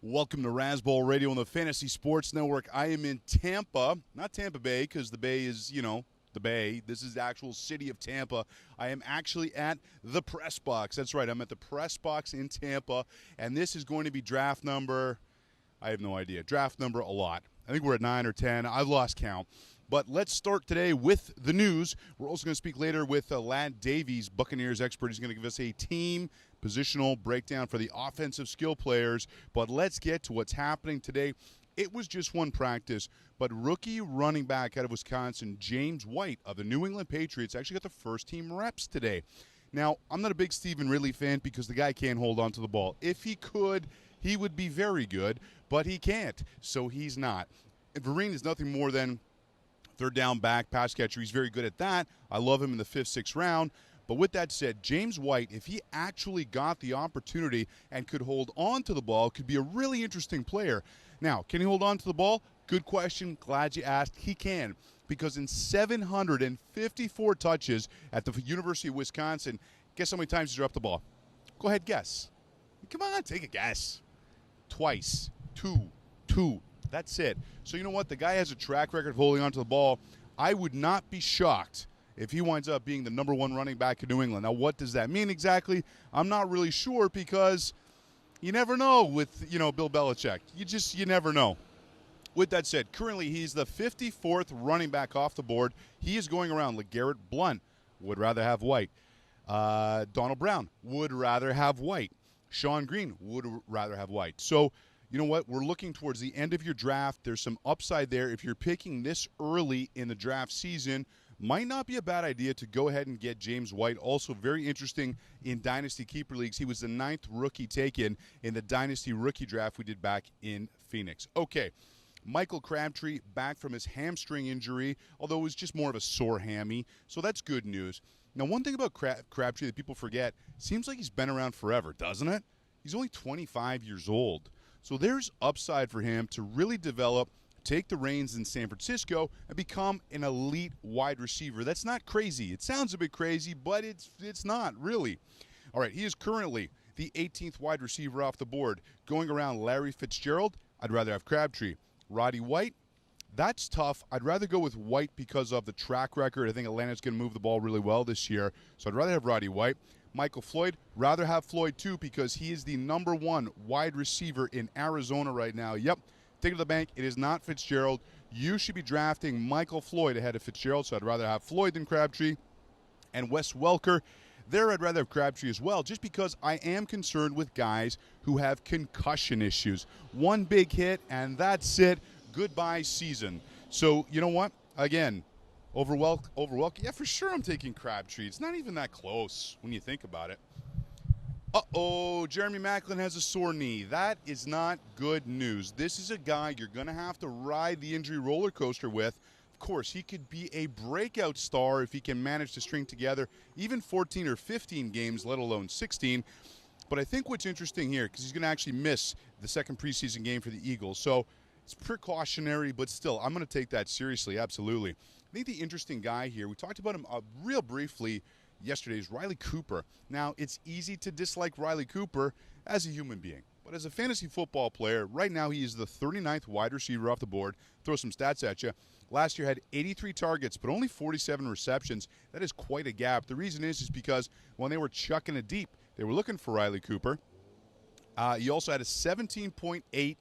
Welcome to Razzball Radio on the Fantasy Sports Network. I am in Tampa, not Tampa Bay, because the Bay is, the Bay. This is the actual city of Tampa. I am actually at the press box. That's right, I'm at the press box in Tampa, and this is going to be draft number, I have no idea, draft number a lot. I think we're at 9 or 10. I've lost count. But let's start today with the news. We're also going to speak later with Ladd Davies, Buccaneers expert. He's going to give us a team positional breakdown for the offensive skill players. But let's get to what's happening today. It was just one practice, but rookie running back out of Wisconsin, James White of the New England Patriots, actually got the first team reps today. Now, I'm not a big Stephen Ridley fan because the guy can't hold on to the ball. If he could, he would be very good, but he can't, so he's not. And Vereen is nothing more than third down back, pass catcher. He's very good at that. I love him in the 5th, 6th round. But with that said, James White, if he actually got the opportunity and could hold on to the ball, could be a really interesting player. Now, can he hold on to the ball? Good question. Glad you asked. He can, because in 754 touches at the University of Wisconsin, guess how many times he dropped the ball? Go ahead, guess. Come on, take a guess. Twice. Two. That's it. So you know what? The guy has a track record of holding on to the ball. I would not be shocked if he winds up being the number one running back in New England. Now, what does that mean exactly? I'm not really sure because you never know with, Bill Belichick. You never know. With that said, currently he's the 54th running back off the board. He is going around. LeGarrette Blount would rather have White. Donald Brown would rather have White. Sean Green would rather have White. So, you know what? We're looking towards the end of your draft. There's some upside there. If you're picking this early in the draft season, might not be a bad idea to go ahead and get James White. Also very interesting in Dynasty Keeper Leagues. He was the 9th rookie taken in the Dynasty Rookie Draft we did back in Phoenix. Okay, Michael Crabtree back from his hamstring injury, although it was just more of a sore hammy, so that's good news. Now, one thing about Crabtree that people forget, seems like he's been around forever, doesn't it? He's only 25 years old. So there's upside for him to really develop, take the reins in San Francisco, and become an elite wide receiver. That's not crazy. It sounds a bit crazy, but it's not, really. All right, he is currently the 18th wide receiver off the board. Going around Larry Fitzgerald, I'd rather have Crabtree. Roddy White, that's tough. I'd rather go with White because of the track record. I think Atlanta's going to move the ball really well this year, so I'd rather have Roddy White. Michael Floyd, rather have Floyd too because he is the number one wide receiver in Arizona right now. Yep, take it to the bank. It is not Fitzgerald. You should be drafting Michael Floyd ahead of Fitzgerald, so I'd rather have Floyd than Crabtree. And Wes Welker, there I'd rather have Crabtree as well, just because I am concerned with guys who have concussion issues. One big hit, and that's it. Goodbye season. So, you know what? Again, over Welker, yeah, for sure I'm taking Crabtree. It's not even that close when you think about it. Uh-oh, Jeremy Maclin has a sore knee. That is not good news. This is a guy you're going to have to ride the injury roller coaster with. Of course, he could be a breakout star if he can manage to string together even 14 or 15 games, let alone 16. But I think what's interesting here, because he's going to actually miss the second preseason game for the Eagles. So it's precautionary, but still, I'm going to take that seriously, absolutely. I think the interesting guy here, we talked about him real briefly yesterday, is Riley Cooper. Now, it's easy to dislike Riley Cooper as a human being, but as a fantasy football player, right now he is the 39th wide receiver off the board. Throw some stats at you. Last year had 83 targets, but only 47 receptions. That is quite a gap. The reason is because when they were chucking it deep, they were looking for Riley Cooper. He also had a 17.8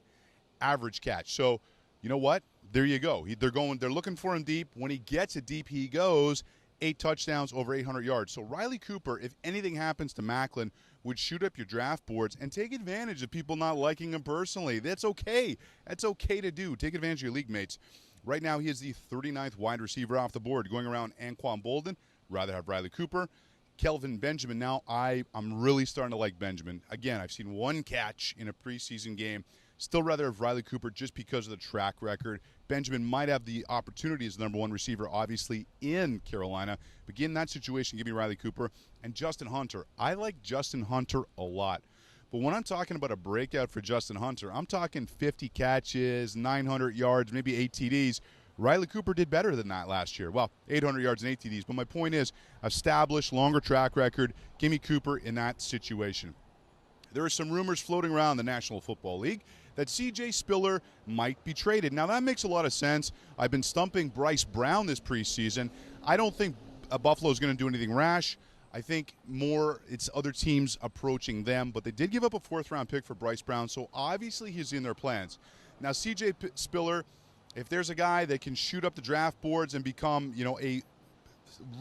average catch. So, you know what? There you go. They're looking for him deep. When he gets it deep, he goes. 8 touchdowns, over 800 yards. So Riley Cooper, if anything happens to Maclin, would shoot up your draft boards and take advantage of people not liking him personally. That's okay. That's okay to do. Take advantage of your league mates. Right now, he is the 39th wide receiver off the board. Going around Anquan Bolden, rather have Riley Cooper. Kelvin Benjamin, now I'm really starting to like Benjamin. Again, I've seen one catch in a preseason game. Still rather have Riley Cooper just because of the track record. Benjamin might have the opportunity as the number one receiver, obviously, in Carolina. But in that situation, give me Riley Cooper. And Justin Hunter. I like Justin Hunter a lot. But when I'm talking about a breakout for Justin Hunter, I'm talking 50 catches, 900 yards, maybe 8 TDs. Riley Cooper did better than that last year. Well, 800 yards and 8 TDs. But my point is, established, longer track record. Give me Cooper in that situation. There are some rumors floating around the National Football League that C.J. Spiller might be traded. Now, that makes a lot of sense. I've been stumping Bryce Brown this preseason. I don't think Buffalo is going to do anything rash. I think more it's other teams approaching them, but they did give up a 4th-round pick for Bryce Brown, so obviously he's in their plans. Now, C.J. Spiller, if there's a guy that can shoot up the draft boards and become, a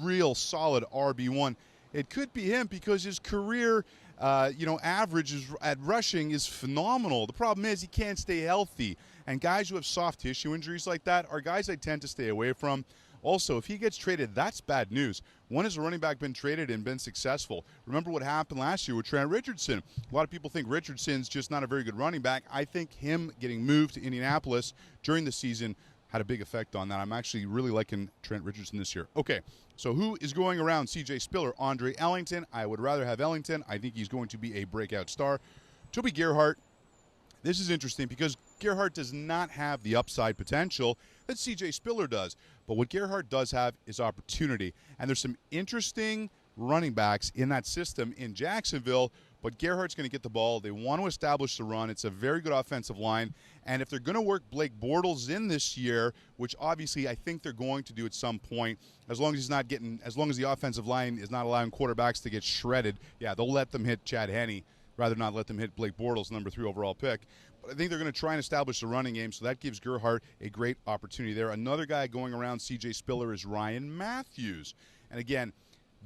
real solid RB1, it could be him because his career, average at rushing is phenomenal. The problem is he can't stay healthy, and guys who have soft tissue injuries like that are guys I tend to stay away from. Also, if he gets traded, that's bad news. When has a running back been traded and been successful? Remember what happened last year with Trent Richardson. A lot of people think Richardson's just not a very good running back. I think him getting moved to Indianapolis during the season had a big effect on that. I'm actually really liking Trent Richardson this year. Okay, so who is going around C.J. Spiller? Andre Ellington. I would rather have Ellington. I think he's going to be a breakout star. Toby Gerhart. This is interesting because Gerhart does not have the upside potential that C.J. Spiller does. But what Gerhart does have is opportunity. And there's some interesting running backs in that system in Jacksonville, but Gerhart's going to get the ball. They want to establish the run. It's a very good offensive line. And if they're going to work Blake Bortles in this year, which obviously I think they're going to do at some point, as long as the offensive line is not allowing quarterbacks to get shredded, yeah, they'll let them hit Chad Henne, rather not let them hit Blake Bortles, number 3 overall pick. But I think they're going to try and establish the running game, so that gives Gerhart a great opportunity there. Another guy going around C.J. Spiller is Ryan Matthews. And again,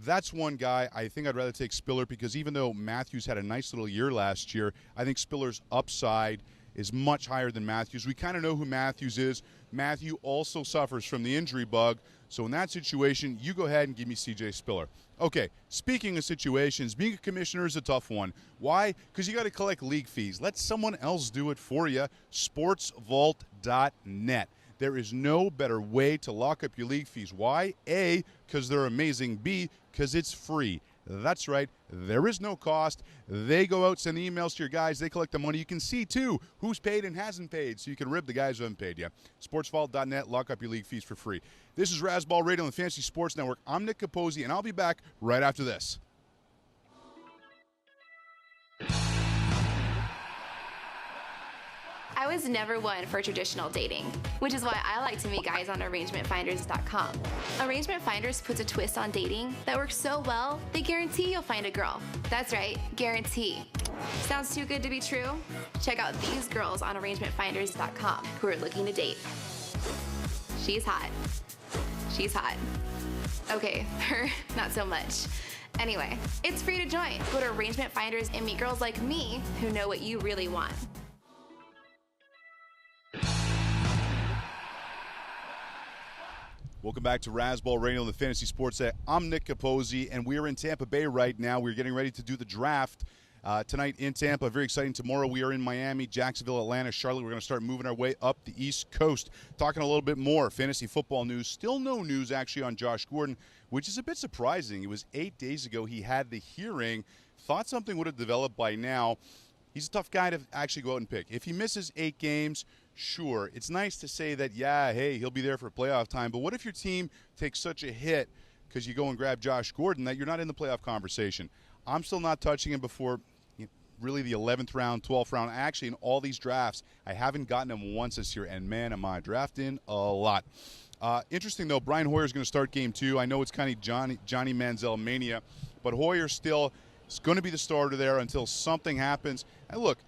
that's one guy I think I'd rather take Spiller because even though Matthews had a nice little year last year, I think Spiller's upside is much higher than Matthews. We kind of know who Matthews is. Matthew also suffers from the injury bug. So in that situation, you go ahead and give me C.J. Spiller. Okay, speaking of situations, being a commissioner is a tough one. Why? Because you got to collect league fees. Let someone else do it for you. Sportsvault.net. There is no better way to lock up your league fees. Why? A, because they're amazing. B, because it's free. That's right. There is no cost. They go out, send the emails to your guys. They collect the money. You can see, too, who's paid and hasn't paid, so you can rib the guys who haven't paid you. Sportsvault.net. Lock up your league fees for free. This is Razzball Radio on the Fantasy Sports Network. I'm Nick Capozzi, and I'll be back right after this. I was never one for traditional dating, which is why I like to meet guys on ArrangementFinders.com. Arrangement Finders puts a twist on dating that works so well, they guarantee you'll find a girl. That's right, guarantee. Sounds too good to be true? Check out these girls on ArrangementFinders.com who are looking to date. She's hot. She's hot. Okay, her, not so much. Anyway, it's free to join. Go to Arrangement Finders and meet girls like me who know what you really want. Welcome back to Razzball Radio on the Fantasy Sports Set. I'm Nick Capozzi, and we are in Tampa Bay right now. We're getting ready to do the draft tonight in Tampa. Very exciting. Tomorrow we are in Miami, Jacksonville, Atlanta, Charlotte. We're going to start moving our way up the East Coast. Talking a little bit more fantasy football news. Still no news, actually, on Josh Gordon, which is a bit surprising. It was 8 days ago he had the hearing. Thought something would have developed by now. He's a tough guy to actually go out and pick. If he misses 8 games, sure, it's nice to say that, yeah, hey, he'll be there for playoff time. But what if your team takes such a hit because you go and grab Josh Gordon that you're not in the playoff conversation? I'm still not touching him before really the 11th round, 12th round. Actually, in all these drafts, I haven't gotten him once this year. And, man, am I drafting a lot. Interesting, though, Brian Hoyer's going to start game 2. I know it's kind of Johnny Manziel mania, but Hoyer still is going to be the starter there until something happens. And, look,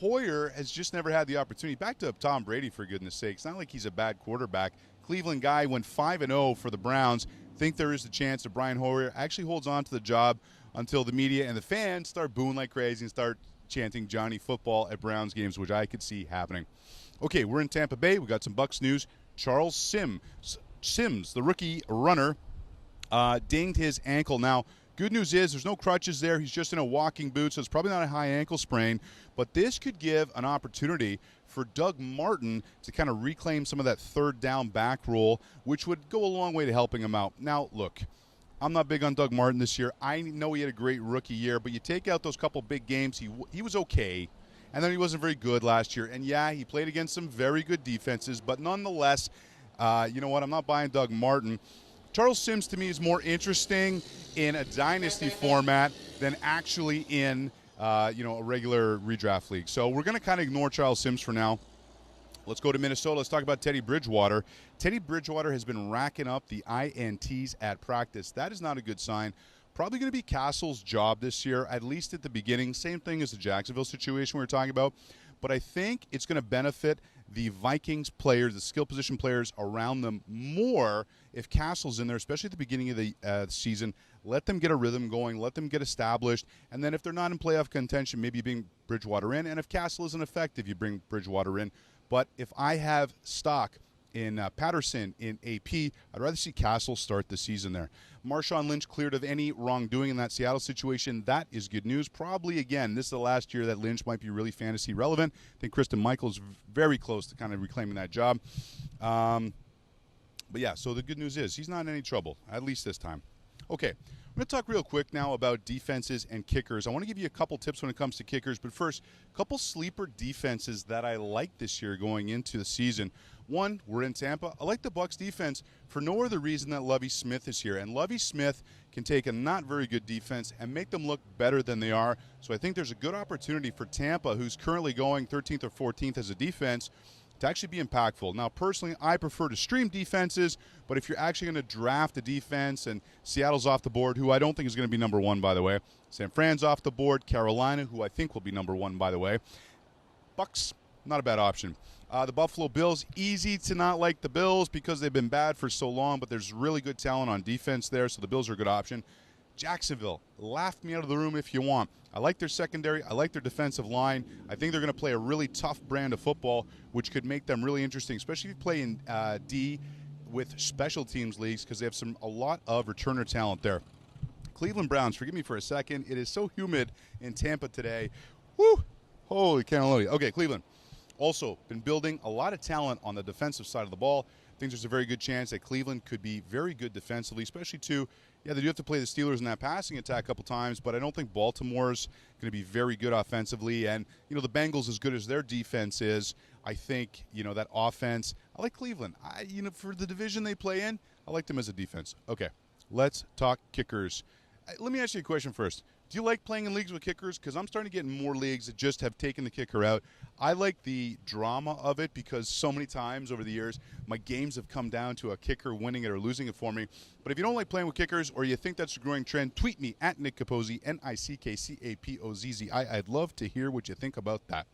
Hoyer has just never had the opportunity. Back to Tom Brady, for goodness sake. It's not like he's a bad quarterback. Cleveland guy went 5-0 for the Browns. Think there is a chance that Brian Hoyer actually holds on to the job until the media and the fans start booing like crazy and start chanting Johnny Football at Browns games, which I could see happening. Okay, we're in Tampa Bay. We got some Bucs news. Charles Sims, the rookie runner, dinged his ankle. Now, good news is there's no crutches there. He's just in a walking boot, so it's probably not a high ankle sprain. But this could give an opportunity for Doug Martin to kind of reclaim some of that third down back role, which would go a long way to helping him out. Now, look, I'm not big on Doug Martin this year. I know he had a great rookie year, but you take out those couple big games, he was okay. And then he wasn't very good last year. And, yeah, he played against some very good defenses. But nonetheless, you know what, I'm not buying Doug Martin. Charles Sims, to me, is more interesting in a dynasty format than actually in a regular redraft league. So we're going to kind of ignore Charles Sims for now. Let's go to Minnesota. Let's talk about Teddy Bridgewater. Teddy Bridgewater has been racking up the INTs at practice. That is not a good sign. Probably going to be Castle's job this year, at least at the beginning. Same thing as the Jacksonville situation we were talking about. But I think it's going to benefit the Vikings players, the skill position players around them more if Castle's in there, especially at the beginning of the season. Let them get a rhythm going. Let them get established. And then if they're not in playoff contention, maybe you bring Bridgewater in. And if Castle isn't effective, you bring Bridgewater in. But if I have stock in Patterson, in AP, I'd rather see Castle start the season there. Marshawn Lynch cleared of any wrongdoing in that Seattle situation. That is good news. Probably, again, this is the last year that Lynch might be really fantasy relevant. I think Kristen Michael's very close to kind of reclaiming that job. But, yeah, so the good news is he's not in any trouble, at least this time. Okay, I'm going to talk real quick now about defenses and kickers. I want to give you a couple tips when it comes to kickers, but first, a couple sleeper defenses that I like this year going into the season. One, we're in Tampa. I like the Bucs defense for no other reason that Lovie Smith is here. And Lovie Smith can take a not very good defense and make them look better than they are. So I think there's a good opportunity for Tampa, who's currently going 13th or 14th as a defense, to actually be impactful. Now, personally, I prefer to stream defenses, but if you're actually going to draft a defense and Seattle's off the board, who I don't think is going to be number one, by the way. San Fran's off the board. Carolina, who I think will be number one, by the way. Bucs, not a bad option. The Buffalo Bills, easy to not like the Bills because they've been bad for so long, but there's really good talent on defense there, so the Bills are a good option. Jacksonville, laugh me out of the room if you want. I like their secondary. I like their defensive line. I think they're going to play a really tough brand of football, which could make them really interesting, especially if you play in D with special teams leagues because they have a lot of returner talent there. Cleveland Browns, forgive me for a second. It is so humid in Tampa today. Woo! Holy cannoli. Okay, Cleveland. Also, been building a lot of talent on the defensive side of the ball. I think there's a very good chance that Cleveland could be very good defensively, especially too. Yeah, they do have to play the Steelers in that passing attack a couple times, but I don't think Baltimore's going to be very good offensively. And, the Bengals, as good as their defense is, I think, that offense, I like Cleveland. For the division they play in, I like them as a defense. Okay, let's talk kickers. Let me ask you a question first. Do you like playing in leagues with kickers? Because I'm starting to get in more leagues that just have taken the kicker out. I like the drama of it because so many times over the years, my games have come down to a kicker winning it or losing it for me. But if you don't like playing with kickers or you think that's a growing trend, tweet me at Nick Capozzi, NickCapozzi. I'd love to hear what you think about that.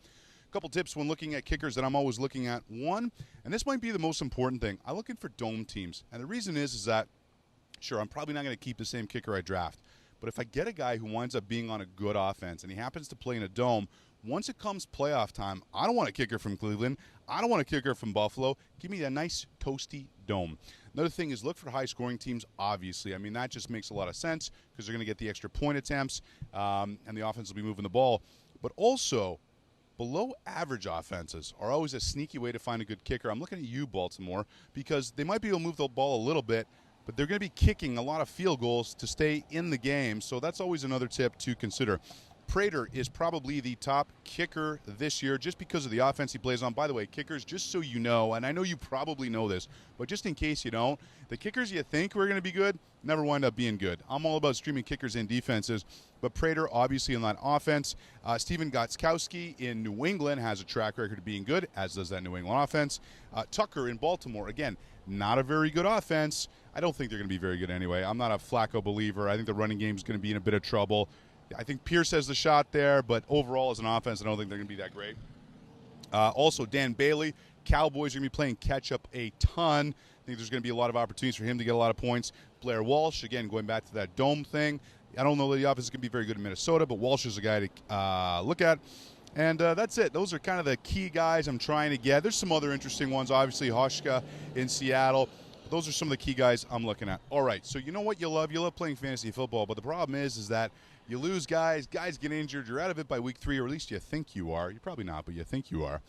A couple tips when looking at kickers that I'm always looking at. One, and this might be the most important thing, I'm looking for dome teams. And the reason is that, sure, I'm probably not going to keep the same kicker I draft. But if I get a guy who winds up being on a good offense and he happens to play in a dome, once it comes playoff time, I don't want a kicker from Cleveland. I don't want a kicker from Buffalo. Give me a nice toasty dome. Another thing is look for high-scoring teams, obviously. I mean, that just makes a lot of sense because they're going to get the extra point attempts and the offense will be moving the ball. But also, below-average offenses are always a sneaky way to find a good kicker. I'm looking at you, Baltimore, because they might be able to move the ball a little bit, but they're going to be kicking a lot of field goals to stay in the game, so that's always another tip to consider. Prater is probably the top kicker this year just because of the offense he plays on. By the way, kickers, just so you know, and I know you probably know this, but just in case you don't, the kickers you think were going to be good never wind up being good. I'm all about streaming kickers in defenses, but Prater obviously in that offense. Steven Gostkowski in New England has a track record of being good, as does that New England offense. Tucker in Baltimore, again, not a very good offense. I don't think they're going to be very good anyway. I'm not a Flacco believer. I think the running game is going to be in a bit of trouble. I think Pierce has the shot there, but overall as an offense, I don't think they're going to be that great. Also, Dan Bailey, Cowboys are going to be playing catch-up a ton. I think there's going to be a lot of opportunities for him to get a lot of points. Blair Walsh, again, going back to that dome thing. I don't know that the offense is going to be very good in Minnesota, but Walsh is a guy to look at. And that's it. Those are kind of the key guys I'm trying to get. There's some other interesting ones, obviously Hoshka in Seattle. Those are some of the key guys I'm looking at. All right, so you know what you love? You love playing fantasy football, but the problem is that you lose guys get injured, you're out of it by week 3, or at least you think you are. You're probably not, but you think you are.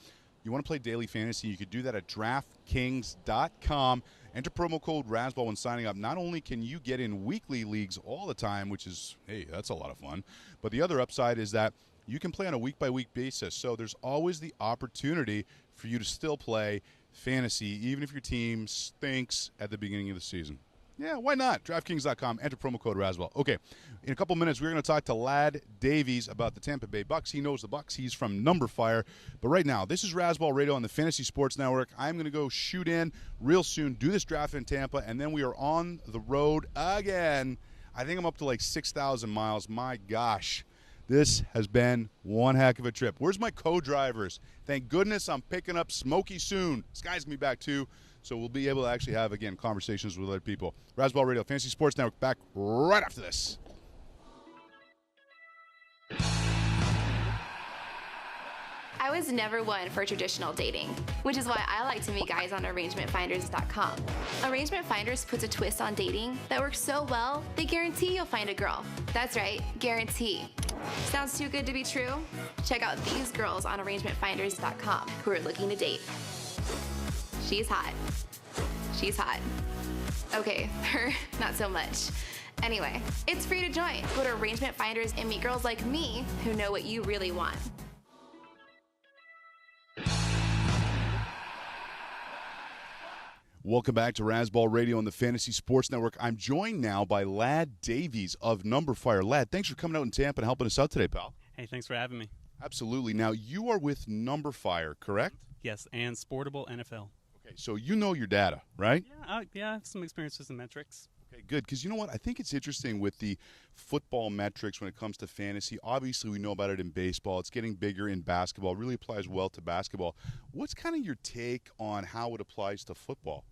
You want to play daily fantasy, you could do that at DraftKings.com. Enter promo code Razzball when signing up. Not only can you get in weekly leagues all the time, which is, hey, that's a lot of fun, but the other upside is that you can play on a week-by-week basis. So there's always the opportunity for you to still play fantasy, even if your team stinks at the beginning of the season. Yeah, why not? DraftKings.com, enter promo code Razzball. Okay, in a couple minutes, we're going to talk to Ladd Davies about the Tampa Bay Bucks. He knows the Bucks. He's from Number Fire. But right now, this is Razzball Radio on the Fantasy Sports Network. I'm going to go shoot in real soon, do this draft in Tampa, and then we are on the road again. I think I'm up to like 6,000 miles. My gosh, this has been one heck of a trip. Where's my co-drivers? Thank goodness I'm picking up Smokey soon. This guy's going to be back too. So we'll be able to actually have, again, conversations with other people. Razzball Radio, Fantasy Sports Network, back right after this. I was never one for traditional dating, which is why I like to meet guys on ArrangementFinders.com. Arrangement Finders puts a twist on dating that works so well, they guarantee you'll find a girl. That's right, guarantee. Sounds too good to be true? Check out these girls on ArrangementFinders.com who are looking to date. She's hot. She's hot. Okay, her, not so much. Anyway, it's free to join. Go to Arrangement Finders and meet girls like me who know what you really want. Welcome back to Razzball Radio on the Fantasy Sports Network. I'm joined now by Ladd Davies of Number Fire. Ladd, thanks for coming out in Tampa and helping us out today, pal. Hey, thanks for having me. Absolutely. Now, you are with Number Fire, correct? Yes, and Sportable NFL. Okay, so you know your data, right? Yeah, I have some experience with the metrics. Okay, good. Because you know what? I think it's interesting with the football metrics when it comes to fantasy. Obviously, we know about it in baseball. It's getting bigger in basketball. It really applies well to basketball. What's kind of your take on how it applies to football?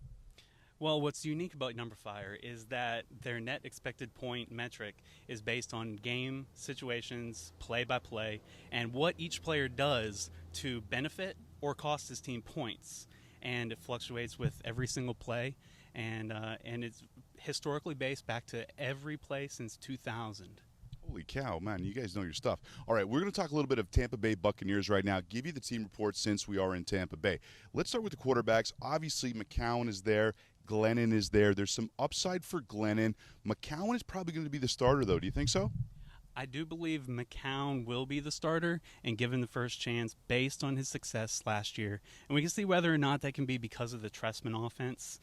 Well, what's unique about Number Fire is that their net expected point metric is based on game situations, play by play, and what each player does to benefit or cost his team points. And it fluctuates with every single play, and it's historically based back to every play since 2000. Holy cow, man, you guys know your stuff. All right, we're going to talk a little bit of Tampa Bay Buccaneers right now, give you the team report since we are in Tampa Bay. Let's start with the quarterbacks. Obviously, McCown is there. Glennon is there. There's some upside for Glennon. McCown is probably going to be the starter, though. Do you think so? I do believe McCown will be the starter and given the first chance based on his success last year. And we can see whether or not that can be because of the Trestman offense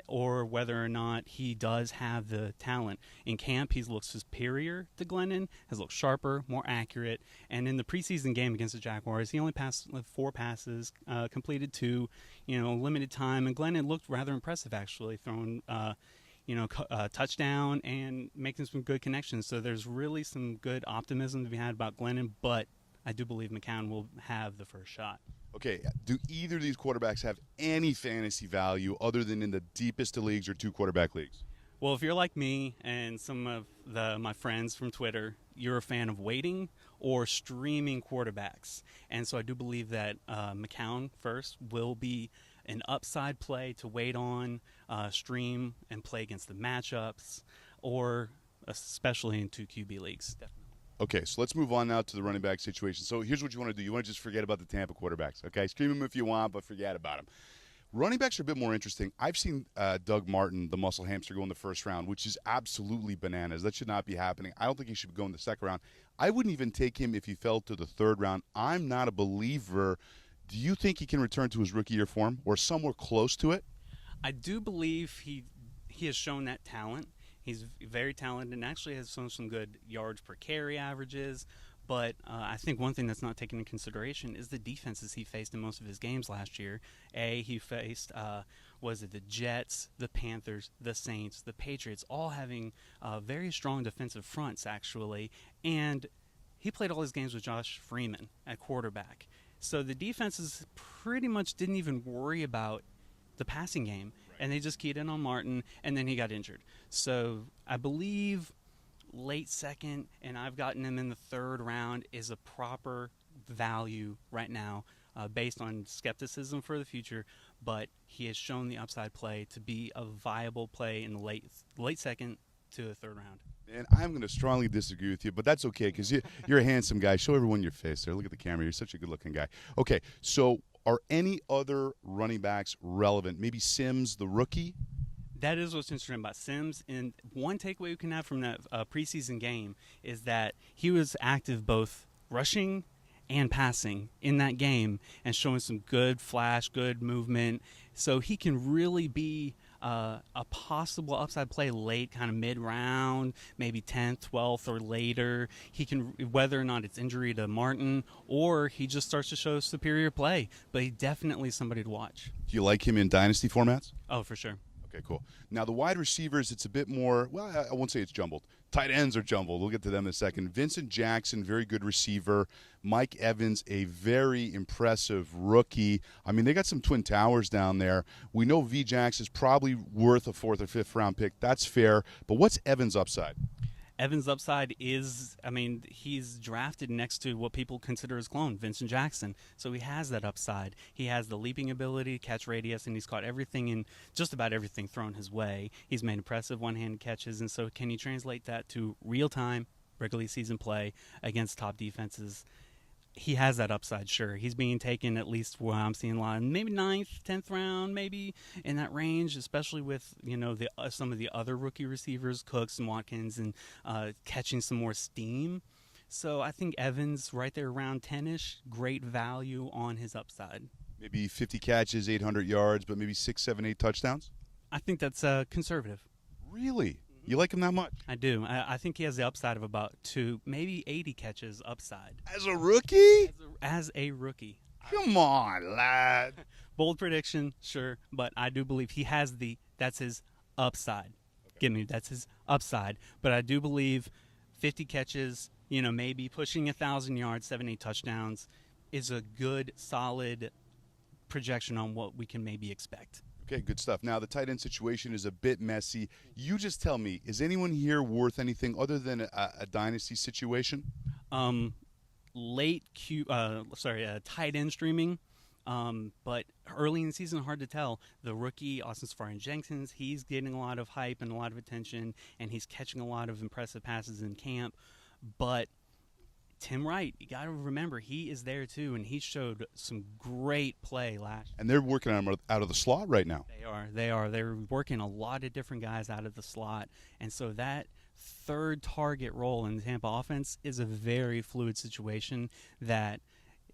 or whether or not he does have the talent. In camp, he's looked superior to Glennon, has looked sharper, more accurate. And in the preseason game against the Jaguars, he only passed 4 passes, completed 2, limited time. And Glennon looked rather impressive, actually, throwing touchdown and making some good connections. So there's really some good optimism to be had about Glennon, but I do believe McCown will have the first shot. Okay, do either of these quarterbacks have any fantasy value other than in the deepest of leagues or 2 quarterback leagues? Well, if you're like me and some of my friends from Twitter, you're a fan of waiting or streaming quarterbacks. And so I do believe that McCown first will be an upside play to wait on, stream, and play against the matchups, or especially in 2 QB leagues. Definitely. Okay, so let's move on now to the running back situation. So here's what you want to do. You want to just forget about the Tampa quarterbacks, okay? Stream them if you want, but forget about them. Running backs are a bit more interesting. I've seen Doug Martin, the muscle hamster, go in the first round, which is absolutely bananas. That should not be happening. I don't think he should go in the second round. I wouldn't even take him if he fell to the third round. I'm not a believer. Do you think he can return to his rookie year form or somewhere close to it? I do believe he has shown that talent. He's very talented and actually has shown some good yards per carry averages. But I think one thing that's not taken into consideration is the defenses he faced in most of his games last year. He faced, the Jets, the Panthers, the Saints, the Patriots, all having very strong defensive fronts, actually. And he played all his games with Josh Freeman at quarterback. So the defenses pretty much didn't even worry about the passing game, and they just keyed in on Martin, and then he got injured. So I believe late second, and I've gotten him in the third round, is a proper value right now based on skepticism for the future, but he has shown the upside play to be a viable play in the late second to the third round. And I'm going to strongly disagree with you, but that's okay because you're a handsome guy. Show everyone your face there. Look at the camera. You're such a good-looking guy. Okay, so are any other running backs relevant? Maybe Sims, the rookie? That is what's interesting about Sims. And one takeaway we can have from that preseason game is that he was active both rushing and passing in that game and showing some good flash, good movement. So he can really be a possible upside play late, kind of mid-round, maybe 10th, 12th, or later. He can, whether or not it's injury to Martin or he just starts to show superior play, but he's definitely somebody to watch. Do you like him in dynasty formats? Oh, for sure. Okay, cool. Now, the wide receivers, it's a bit more, well, I won't say it's jumbled. Tight ends are jumbled. We'll get to them in a second. Vincent Jackson, very good receiver. Mike Evans, a very impressive rookie. I mean, they got some twin towers down there. We know V. Jax is probably worth a 4th or 5th round pick. That's fair. But what's Evans' upside? Evans' upside is, I mean, he's drafted next to what people consider his clone, Vincent Jackson. So he has that upside. He has the leaping ability, catch radius, and he's caught everything in just about everything thrown his way. He's made impressive one-handed catches, and so can you translate that to real-time, regular season play against top defenses? He has that upside, sure. He's being taken at least where I'm seeing a lot, maybe 9th, 10th round, maybe in that range, especially with, you know, the some of the other rookie receivers, Cooks and Watkins, and catching some more steam. So I think Evans right there around 10-ish, great value on his upside. Maybe 50 catches, 800 yards, but maybe 6, 7, 8 touchdowns? I think that's conservative. Really? You like him that much? I do. I think he has the upside of about 2, maybe 80 catches upside. As a rookie? As a rookie. Come on, lad. Bold prediction, sure, but I do believe he has that's his upside. Give me, that's his upside. But I do believe 50 catches, you know, maybe pushing 1,000 yards, 7, 8 touchdowns is a good, solid projection on what we can maybe expect. Okay, good stuff. Now, the tight end situation is a bit messy. You just tell me, is anyone here worth anything other than a dynasty situation? Tight end streaming, but early in the season, hard to tell. The rookie, Austin Seferian-Jenkins, he's getting a lot of hype and a lot of attention, and he's catching a lot of impressive passes in camp. But Tim Wright, you got to remember, he is there too, and he showed some great play last year. And they're working on him out of the slot right now. They are. They're working a lot of different guys out of the slot, and so that third target role in the Tampa offense is a very fluid situation that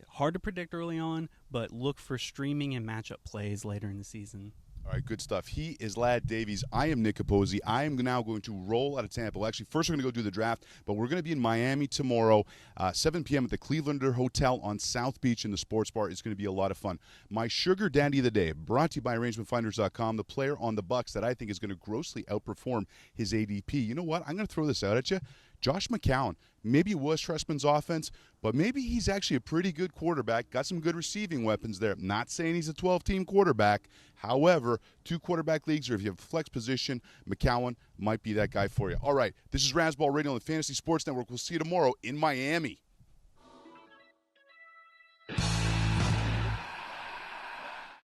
hard to predict early on, but look for streaming and matchup plays later in the season. All right, good stuff. He is Ladd Davies. I am Nick Capozzi. I am now going to roll out of Tampa. Well, actually, first we're going to go do the draft, but we're going to be in Miami tomorrow, 7 p.m. at the Clevelander Hotel on South Beach in the sports bar. It's going to be a lot of fun. My sugar daddy of the day, brought to you by ArrangementFinders.com, the player on the Bucs that I think is going to grossly outperform his ADP. You know what? I'm going to throw this out at you. Josh McCown. Maybe it was Trestman's offense, but maybe he's actually a pretty good quarterback. Got some good receiving weapons there. Not saying he's a 12-team quarterback. However, 2 quarterback leagues, or if you have a flex position, McCown might be that guy for you. All right, this is Razzball Radio on the Fantasy Sports Network. We'll see you tomorrow in Miami.